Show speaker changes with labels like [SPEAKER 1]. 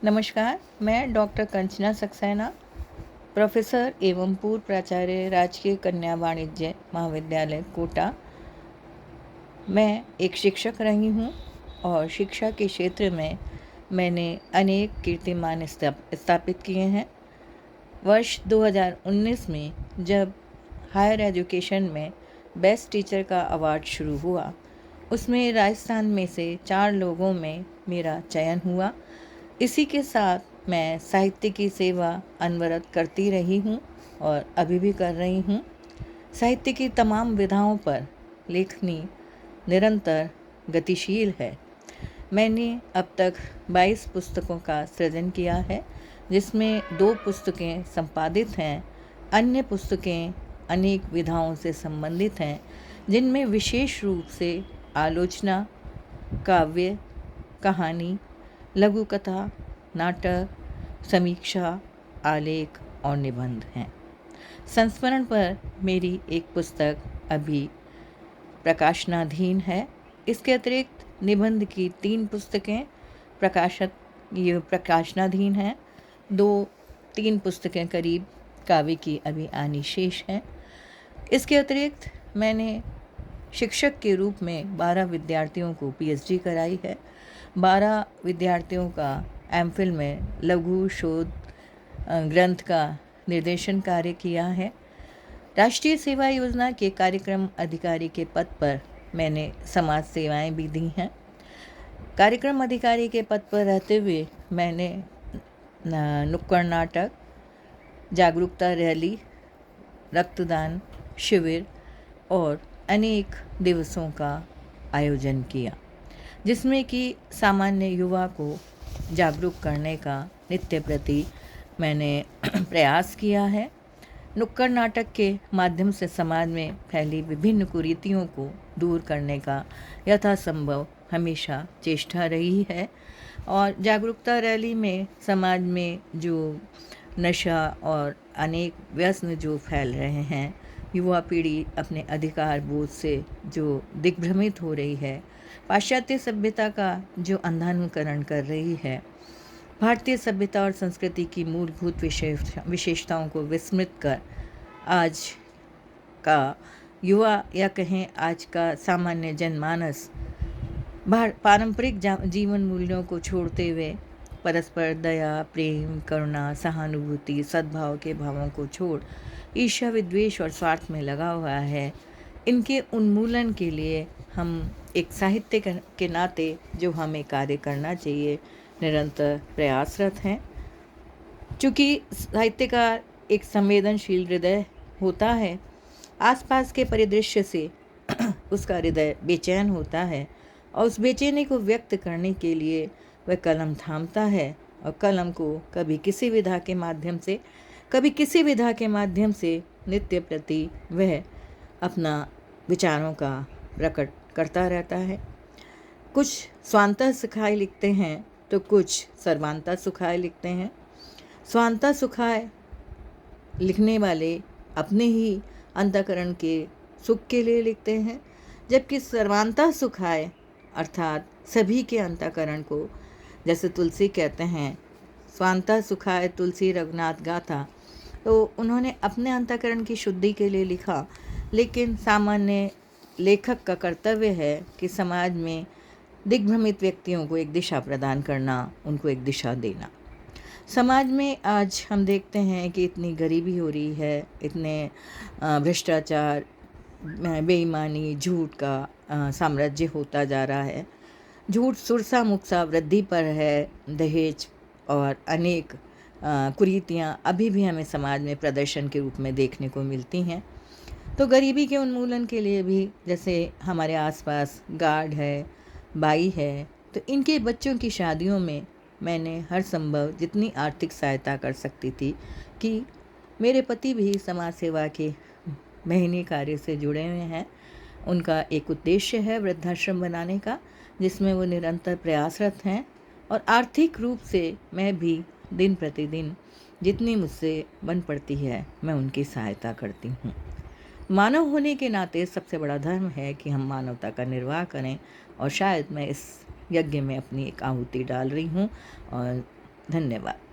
[SPEAKER 1] नमस्कार, मैं doctor Kanchana Saxena, professor एवं पूर्व प्राचार्य राजकीय कन्या वाणिज्य महाविद्यालय कोटा। मैं एक शिक्षक रही हूँ और शिक्षा के क्षेत्र में मैंने अनेक कीर्तिमान स्थापित किए हैं। वर्ष 2019 में जब हायर एजुकेशन में बेस्ट टीचर का अवार्ड शुरू हुआ, उसमें राजस्थान में से 4 लोगों में मेरा चयन हुआ। इसी के साथ मैं साहित्य की सेवा अनवरत करती रही हूँ और अभी भी कर रही हूँ। साहित्य की तमाम विधाओं पर लेखनी निरंतर गतिशील है। मैंने अब तक 22 पुस्तकों का सृजन किया है, जिसमें 2 पुस्तकें संपादित हैं। अन्य पुस्तकें अनेक विधाओं से संबंधित हैं, जिनमें विशेष रूप से आलोचना, काव्य, कहानी, लघु कथा, नाटक, समीक्षा, आलेख और निबंध हैं। संस्मरण पर मेरी एक पुस्तक अभी प्रकाशनाधीन है। इसके अतिरिक्त निबंध की 3 पुस्तकें प्रकाशनाधीन हैं। 2-3 पुस्तकें करीब काव्य की अभी आनी शेष हैं। इसके अतिरिक्त मैंने शिक्षक के रूप में 12 विद्यार्थियों को पीएचडी कराई है। 12 विद्यार्थियों का एमफिल में लघु शोध ग्रंथ का निर्देशन कार्य किया है। राष्ट्रीय सेवा योजना के कार्यक्रम अधिकारी के पद पर मैंने समाज सेवाएं भी दी हैं। कार्यक्रम अधिकारी के पद पर रहते हुए मैंने नुक्कड़ नाटक, जागरूकता रैली, रक्तदान शिविर और अनेक दिवसों का आयोजन किया, जिसमें कि सामान्य युवा को जागरूक करने का नित्य प्रति मैंने प्रयास किया है। नुक्कड़ नाटक के माध्यम से समाज में फैली विभिन्न कुरीतियों को दूर करने का यथासंभव हमेशा चेष्टा रही है और जागरूकता रैली में समाज में जो नशा और अनेक व्यसन जो फैल रहे हैं, युवा पीढ़ी अपने अधिकार बोध से जो दिग्भ्रमित हो रही है, पाश्चात्य सभ्यता का जो अंधानुकरण कर रही है, भारतीय सभ्यता और संस्कृति की मूलभूत विशेषताओं को विस्मृत कर आज का युवा या कहें आज का सामान्य जनमानस पारंपरिक जीवन मूल्यों को छोड़ते हुए परस्पर दया, प्रेम, करुणा, सहानुभूति, सद्भाव के भावों को छोड़ ईर्ष्या, विद्वेष और स्वार्थ में लगा हुआ है। इनके उन्मूलन के लिए हम एक साहित्य के नाते जो हमें कार्य करना चाहिए, निरंतर प्रयासरत हैं। चूँकि साहित्यकार एक संवेदनशील हृदय होता है, आसपास के परिदृश्य से उसका हृदय बेचैन होता है और उस बेचैनी को व्यक्त करने के लिए वह कलम थामता है और कलम को कभी किसी विधा के माध्यम से, कभी किसी विधा के माध्यम से नित्य प्रति वह अपना विचारों का प्रकट करता रहता है। कुछ स्वांतः सुखाय लिखते हैं तो कुछ सर्वांतः सुखाय लिखते हैं। स्वांतः सुखाय लिखने वाले अपने ही अंतःकरण के सुख के लिए लिखते हैं, जबकि सर्वांतः सुखाय अर्थात सभी के अंतःकरण को, जैसे तुलसी कहते हैं स्वांतः सुखाय तुलसी रघुनाथ गाथा, तो उन्होंने अपने अंतःकरण की शुद्धि के लिए लिखा, लेकिन सामान्य लेखक का कर्तव्य है कि समाज में दिग्भ्रमित व्यक्तियों को एक दिशा प्रदान करना, उनको एक दिशा देना। समाज में आज हम देखते हैं कि इतनी गरीबी हो रही है, इतने भ्रष्टाचार, बेईमानी, झूठ का साम्राज्य होता जा रहा है। झूठ सुरसा मुक्सा वृद्धि पर है, दहेज और अनेक कुरीतियाँ अभी भी हमें समाज में प्रदर्शन के रूप में देखने को मिलती हैं। तो गरीबी के उन्मूलन के लिए भी, जैसे हमारे आसपास गार्ड है, बाई है, तो इनके बच्चों की शादियों में मैंने हर संभव जितनी आर्थिक सहायता कर सकती थी कि मेरे पति भी समाज सेवा के महीने कार्य से जुड़े हुए हैं। उनका एक उद्देश्य है वृद्धाश्रम बनाने का, जिसमें वो निरंतर प्रयासरत हैं और आर्थिक रूप से मैं भी दिन प्रतिदिन जितनी मुझसे बन पड़ती है मैं उनकी सहायता करती हूँ। मानव होने के नाते सबसे बड़ा धर्म है कि हम मानवता का निर्वाह करें और शायद मैं इस यज्ञ में अपनी एक आहुति डाल रही हूँ और धन्यवाद।